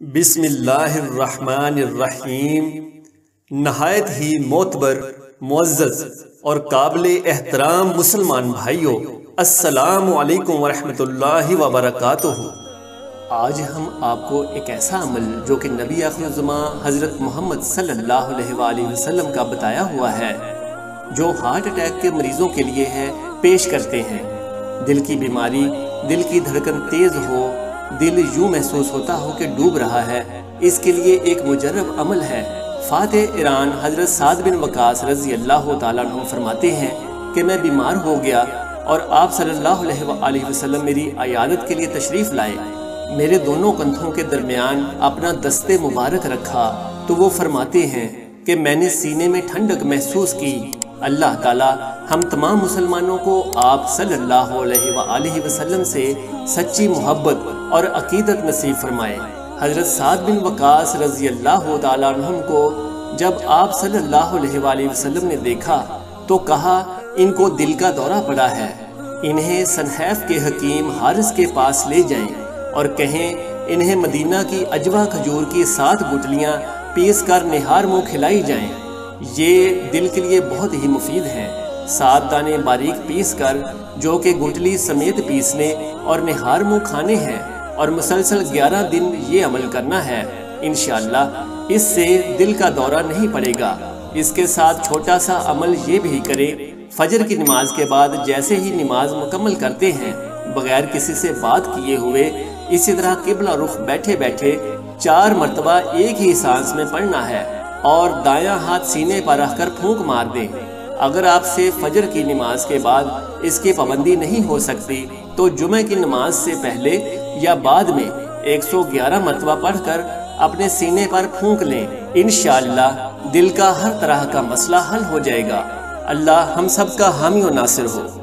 बिस्मिल्लाहिर्रहमानिर्रहीम। नहायत ही मोतबर, मुअज़्ज़ज़ और काबिल एहतराम मुसलमान भाइयों, अस्सलामु अलैकुम वरहमतुल्लाहि वबरकातुहू। आज हम आपको एक ऐसा अमल जो कि नबी आखिर ज़मां हज़रत मोहम्मद सल्लल्लाहु अलैहि वसल्लम का बताया हुआ है, जो हार्ट अटैक के मरीज़ों के लिए है, पेश करते हैं। दिल की बीमारी, दिल की धड़कन तेज़ हो, दिल यूं महसूस होता हो कि डूब रहा है, इसके लिए एक मुजर्रब अमल है। फातिह ईरान हज़रत साद बिन वकास रज़ी अल्लाह तआला अन्हु फरमाते हैं कि मैं बीमार हो गया और आप सल्लल्लाहु अलैहि वसल्लम मेरी अयादत के लिए तशरीफ़ लाए। मेरे दोनों कंधों के दरमियान अपना दस्ते मुबारक रखा तो वो फरमाते हैं कि मैंने सीने में ठंडक महसूस की। अल्लाह ताला हम तमाम मुसलमानों को आप सल्लल्लाहु अलैहि वसल्लम से सच्ची मोहब्बत और अकीदत नसीब फरमाए। हज़रत साद बिन वकास रज़ी अल्लाह तआला अन्हुम को जब आप सल्लल्लाहु अलैहि वसल्लम ने देखा तो कहा, इनको दिल का दौरा पड़ा है, इन्हें सनहैफ के हकीम हारिस के पास ले जाएं और कहें इन्हें मदीना की अजवा खजूर की 7 गुठलियाँ पीस कर निहार मुँह खिलाई जाएं। ये दिल के लिए बहुत ही मुफीद है। 7 दाने बारीक पीस कर जो कि गुठली समेत पीसने और निहार मुँह खाने हैं और मुसलसल 11 दिन ये अमल करना है। इंशाअल्लाह इससे दिल का दौरा नहीं पड़ेगा। इसके साथ छोटा सा अमल ये भी करें, फजर की नमाज के बाद जैसे ही नमाज मुकम्मल करते हैं, बगैर किसी से बात किए हुए इसी तरह किबला रुख बैठे बैठे 4 मरतबा एक ही सांस में पढ़ना है और दायां हाथ सीने पर रखकर फूंक मार दें। अगर आपसे फजर की नमाज के बाद इसकी पाबंदी नहीं हो सकती तो जुमे की नमाज से पहले या बाद में 111 मरतबा पढ़कर अपने सीने पर फूंक लें। इंशाअल्लाह दिल का हर तरह का मसला हल हो जाएगा। अल्लाह हम सब का हामी और नासिर हो।